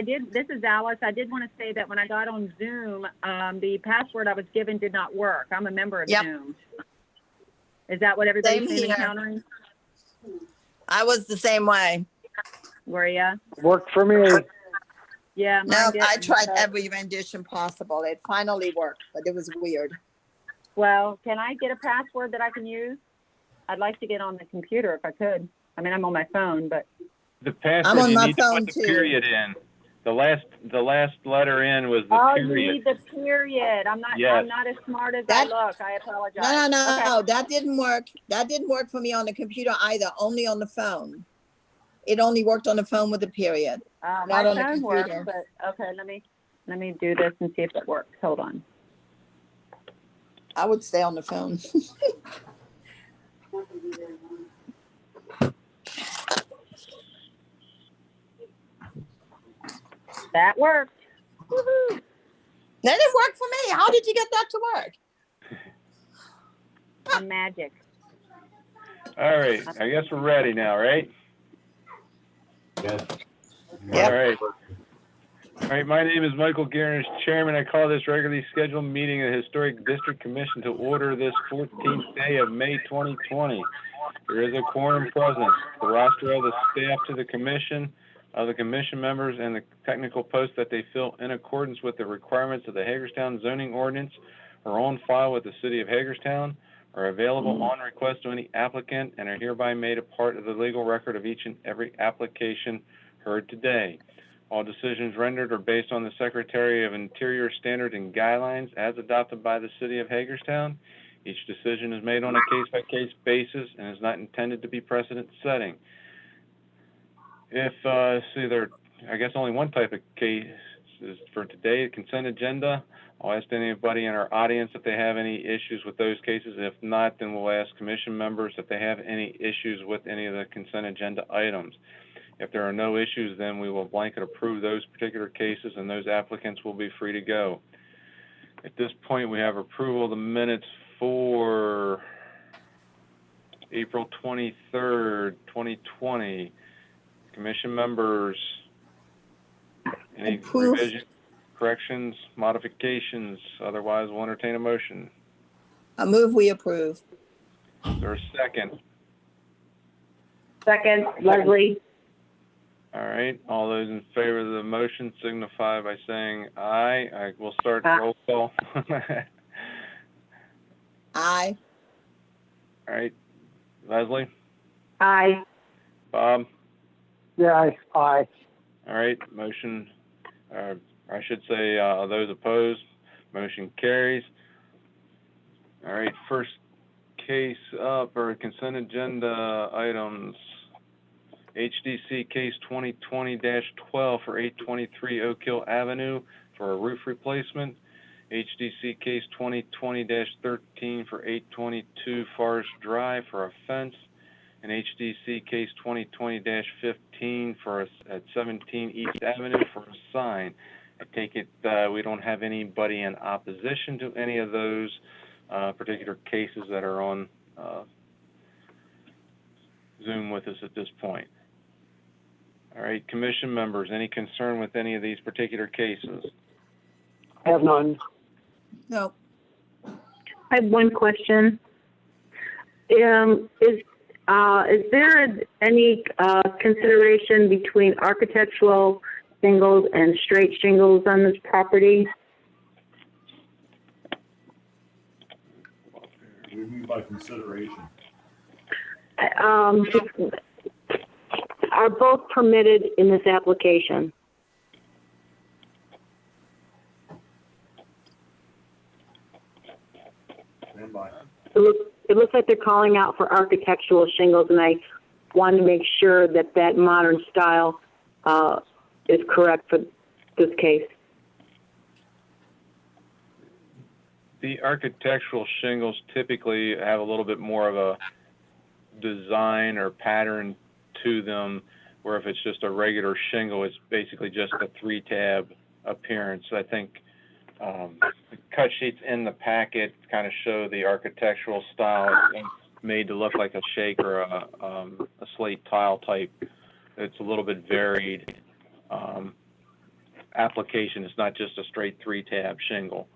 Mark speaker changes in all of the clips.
Speaker 1: did, this is Alice. I did want to say that when I got on Zoom, the password I was given did not work. I'm a member of Zoom. Is that what everybody's been encountering?
Speaker 2: I was the same way.
Speaker 1: Were ya?
Speaker 3: Worked for me.
Speaker 1: Yeah.
Speaker 2: No, I tried every rendition possible. It finally worked, but it was weird.
Speaker 1: Well, can I get a password that I can use? I'd like to get on the computer if I could. I mean, I'm on my phone, but.
Speaker 4: The password,
Speaker 2: I'm on
Speaker 4: you
Speaker 2: my
Speaker 4: need to
Speaker 2: phone
Speaker 4: put the
Speaker 2: too.
Speaker 4: period in. The last letter in was the period.
Speaker 1: Oh, you need the period. I'm not.
Speaker 4: Yes.
Speaker 1: I'm not as smart as I look. I apologize.
Speaker 2: No, that didn't work. That didn't work for me on the computer either. Only on the phone. It only worked on the phone with the period.
Speaker 1: My
Speaker 2: Not on the
Speaker 1: phone works,
Speaker 2: computer.
Speaker 1: but okay. Let me do this and see if it works. Hold on.
Speaker 2: I would stay on the phone.
Speaker 1: That worked. Woohoo.
Speaker 2: That didn't work for me. How did you get that to work?
Speaker 1: I'm magic.
Speaker 4: All right. I guess we're ready now, right?
Speaker 5: Yes.
Speaker 2: Yep.
Speaker 4: All right. All right. My name is Michael Guerin, Chairman. I call this regularly scheduled meeting of the Historic District Commission to order this 14th day of May 2020. There is a quorum present. The roster of the staff to the commission, of the commission members, and the technical posts that they fill in accordance with the requirements of the Hagerstown zoning ordinance are on file with the city of Hagerstown, are available on request to any applicant, and are hereby made a part of the legal record of each and every application heard today. All decisions rendered are based on the Secretary of Interior standard and guidelines as adopted by the city of Hagerstown. Each decision is made on a case-by-case basis and is not intended to be precedent-setting. If, I guess only one type of case is for today, a consent agenda. I'll ask anybody in our audience if they have any issues with those cases. If not, then we'll ask commission members if they have any issues with any of the consent agenda items. If there are no issues, then we will blanket approve those particular cases and those applicants will be free to go. At this point, we have approval of the minutes for April 23rd, 2020. Commission members, any revisions, corrections, modifications? Otherwise, we'll entertain a motion.
Speaker 2: I move we approve.
Speaker 4: Is there a second?
Speaker 1: Second, Leslie.
Speaker 4: All right. All those in favor of the motion signify by saying aye. I will start roll call.
Speaker 2: Aye.
Speaker 4: All right. Leslie?
Speaker 1: Aye.
Speaker 4: Bob?
Speaker 3: Yeah, aye.
Speaker 4: All right. Motion, I should say those opposed. Motion carries. All right. First case up are consent agenda items. HDC case 2020-12 for 823 Oak Hill Avenue for a roof replacement. HDC case 2020-13 for 822 Forest Drive for a fence. And HDC case 2020-15 for at 17 East Avenue for a sign. I take it we don't have anybody in opposition to any of those particular cases that are on Zoom with us at this point. All right, commission members, any concern with any of these particular cases?
Speaker 3: I have none.
Speaker 2: No.
Speaker 6: I have one question. Is there any consideration between architectural shingles and straight shingles on this property?
Speaker 5: What do you mean by consideration?
Speaker 6: Are both permitted in this application?
Speaker 5: Stand by.
Speaker 6: It looks like they're calling out for architectural shingles, and I wanted to make sure that that modern style is correct for this case.
Speaker 4: The architectural shingles typically have a little bit more of a design or pattern to them, where if it's just a regular shingle, it's basically just a 3-tab appearance. I think the cut sheets in the packet kind of show the architectural style. It's made to look like a shake or a slate tile type. It's a little bit varied. application. It's not just a straight 3-tab shingle.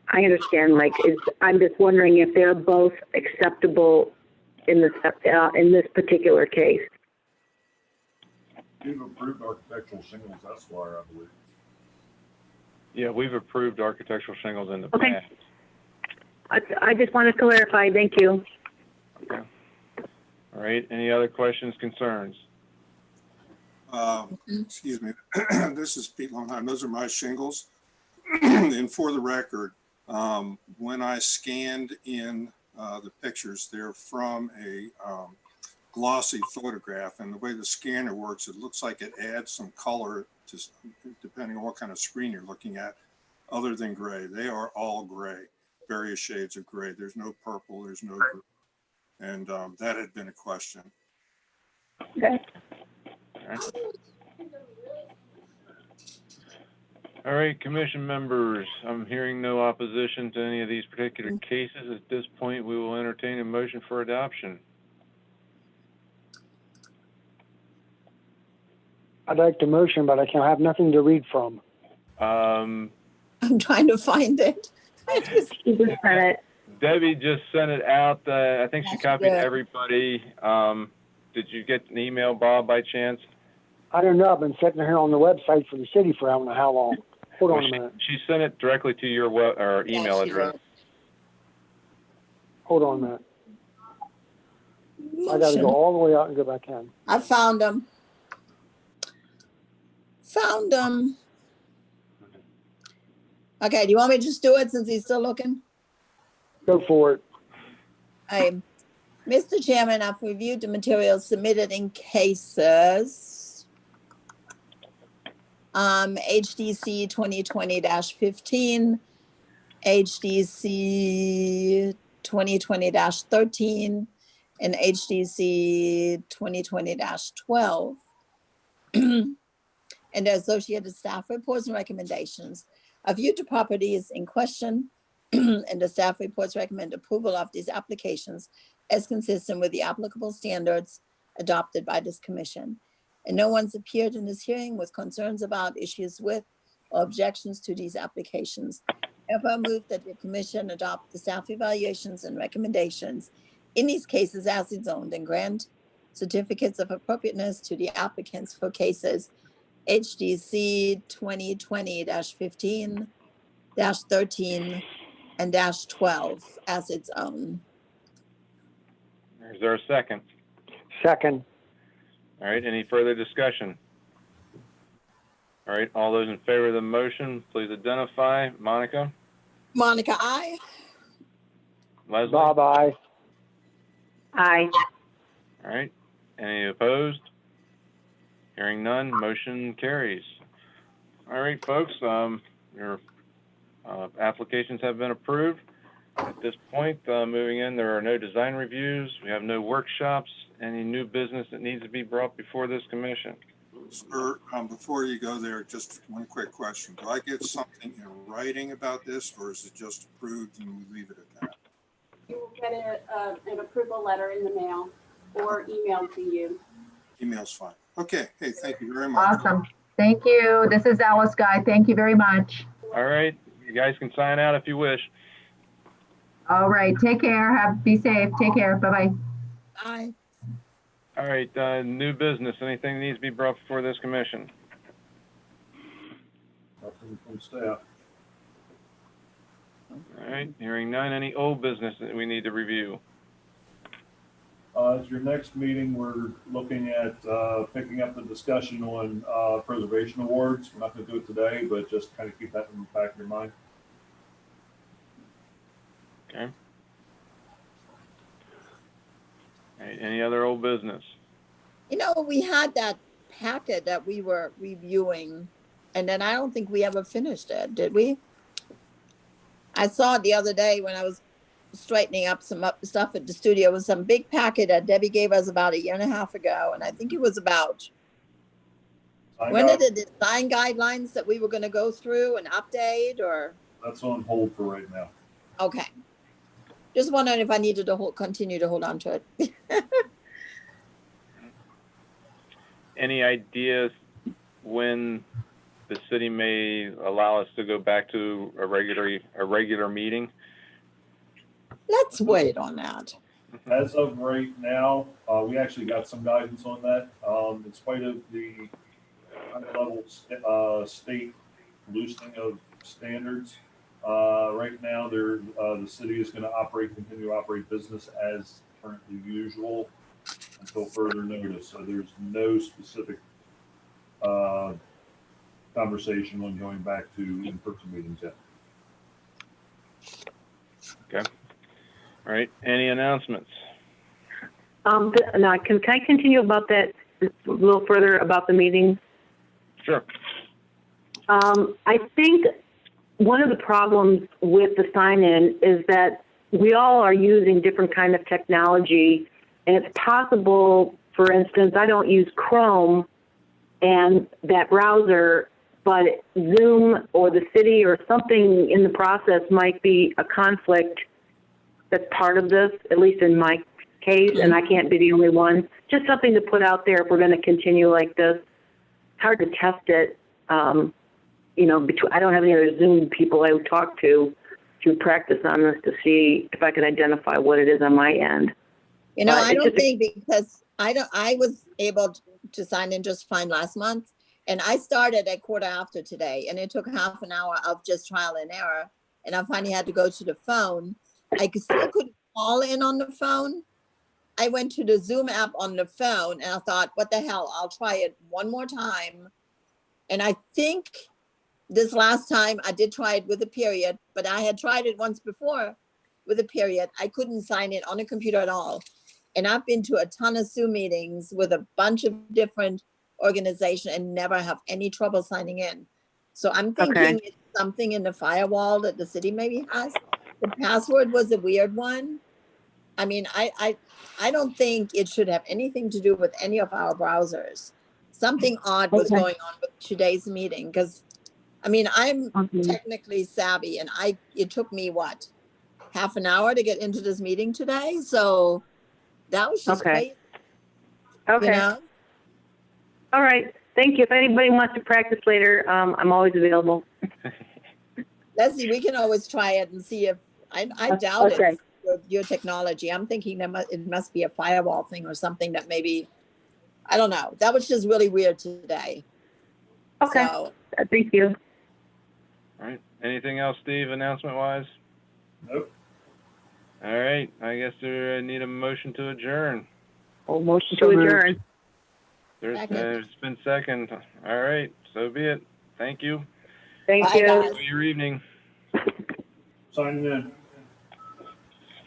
Speaker 6: I understand, Mike. I'm just wondering if they're both acceptable in this particular case.
Speaker 5: You've approved architectural shingles, that's why, I believe.
Speaker 4: Yeah, we've approved architectural shingles in the
Speaker 6: Okay.
Speaker 4: past.
Speaker 6: I just want to clarify. Thank you.
Speaker 4: Okay. All right, any other questions, concerns?
Speaker 7: Excuse me. This is Pete Longheim. Those are my shingles. And for the record, when I scanned in the pictures, they're from a glossy photograph, and the way the scanner works, it looks like it adds some color to, depending on what kind of screen you're looking at, other than gray. They are all gray, various shades of gray. There's no purple, there's no green. And that had been a question.
Speaker 6: Okay.
Speaker 4: All right, commission members, I'm hearing no opposition to any of these particular cases. At this point, we will entertain a motion for adoption.
Speaker 3: I'd like the motion, but I can have nothing to read from.
Speaker 4: Um,
Speaker 2: I'm trying to find it.
Speaker 6: You just said it.
Speaker 4: Debbie just sent it out. I think she
Speaker 2: That's
Speaker 4: copied
Speaker 2: good.
Speaker 4: everybody. Did you get an email, Bob, by chance?
Speaker 3: I don't know. I've been sitting here on the website for the city for I don't know how long. Hold on a minute.
Speaker 4: She sent it directly to your email
Speaker 2: she
Speaker 4: address.
Speaker 2: did.
Speaker 3: Hold on a minute. I got to go all the way out and go back in.
Speaker 2: I found them. Found them. Okay, do you want me to just do it since he's still looking?
Speaker 3: Go for it.
Speaker 2: Mr. Chairman, I've reviewed the materials submitted in cases HDC 2020-15, HDC 2020-13, and HDC 2020-12. And the associated staff reports and recommendations. I've viewed the properties in question and the staff reports recommend approval of these applications as consistent with the applicable standards adopted by this commission. And no one's appeared in this hearing with concerns about issues with or objections to these applications. Therefore, I move that the commission adopt the staff evaluations and recommendations in these cases as it's owned and grant certificates of appropriateness to the applicants for cases HDC 2020-15, -13, and -12 as its own.
Speaker 4: Is there a second?
Speaker 3: Second.
Speaker 4: All right, any further discussion? All right, all those in favor of the motion, please identify. Monica?
Speaker 2: Monica, aye.
Speaker 4: Leslie?
Speaker 3: Bob, aye.
Speaker 6: Aye.
Speaker 4: All right, any opposed? Hearing none, motion carries. All right, folks, your applications have been approved. At this point, moving in, there are no design reviews. We have no workshops. Any new business that needs to be brought before this commission?
Speaker 7: Sir, before you go there, just one quick question. Do I get something in writing about this, or is it just approved and we leave it at that?
Speaker 8: You will get an approval letter in the mail or emailed to you.
Speaker 7: Email's fine. Okay. Hey, thank you very much.
Speaker 9: Awesome. Thank you. This is Alice Guy. Thank you very much.
Speaker 4: All right, you guys can sign out if you wish.
Speaker 9: All right. Take care. Be safe. Take care. Bye-bye.
Speaker 2: Aye.
Speaker 4: All right, new business, anything that needs to be brought before this commission?
Speaker 5: Nothing from staff.
Speaker 4: All right, hearing none, any old business that we need to review?
Speaker 5: At your next meeting, we're looking at picking up the discussion on preservation awards. We're not going to do it today, but just kind of keep that in the back of your mind.
Speaker 4: Okay. All right, any other old business?
Speaker 2: You know, we had that packet that we were reviewing, and then I don't think we ever finished it, did we? I saw it the other day when I was straightening up some stuff at the studio. It was some big packet that Debbie gave us about 1.5 years ago, and I think it was about when did the design guidelines that we were going to go through and update, or?
Speaker 5: That's on hold for right now.
Speaker 2: Okay. Just wondering if I needed to continue to hold on to it.
Speaker 4: Any ideas when the city may allow us to go back to a regular meeting?
Speaker 2: Let's wait on that.
Speaker 5: As of right now, we actually got some guidance on that. In spite of the high-level state loosening of standards, right now, the city is going to continue to operate business as currently usual until further notice. So there's no specific conversation on going back to in-person meetings yet.
Speaker 4: Okay. All right. Any announcements?
Speaker 6: Now, can I continue about that a little further about the meeting?
Speaker 4: Sure.
Speaker 6: I think one of the problems with the sign-in is that we all are using different kind of technology, and it's possible, for instance, I don't use Chrome and that browser, but Zoom or the city or something in the process might be a conflict that's part of this, at least in my case, and I can't be the only one. Just something to put out there if we're going to continue like this. It's hard to test it. I don't have any other Zoom people I would talk to practice on this to see if I can identify what it is on my end.
Speaker 2: I don't think, because I was able to sign in just fine last month, and I started at 1/4 today, and it took half an hour of just trial and error, and I finally had to go to the phone. I still couldn't call in on the phone. I went to the Zoom app on the phone, and I thought, what the hell, I'll try it one more time. And I think this last time I did try it with a period, but I had tried it once before with a period. I couldn't sign in on a computer at all. And I've been to a ton of Zoom meetings with a bunch of different organizations and never have any trouble signing in. So I'm thinking it's something in the firewall that the city maybe has. The password was a weird one. I mean, I don't think it should have anything to do with any of our browsers. Something odd was going on with today's meeting, because I mean, I'm technically savvy, and it took me half an hour to get into this meeting today. So that was just crazy.
Speaker 6: Okay. All right. Thank you. If anybody wants to practice later, I'm always available.
Speaker 2: Leslie, we can always try it and see if I doubt it with your technology. I'm thinking that it must be a firewall thing or something that maybe, I don't know. That was just really weird today.
Speaker 6: Okay.
Speaker 2: So,
Speaker 6: thank you.
Speaker 4: All right. Anything else, Steve, announcement-wise?
Speaker 5: Nope.
Speaker 4: All right. I guess I need a motion to adjourn.
Speaker 6: Motion to adjourn.
Speaker 4: There's been second. All right. So be it. Thank you.
Speaker 6: Thank you.
Speaker 4: Enjoy your evening.
Speaker 5: Signing in.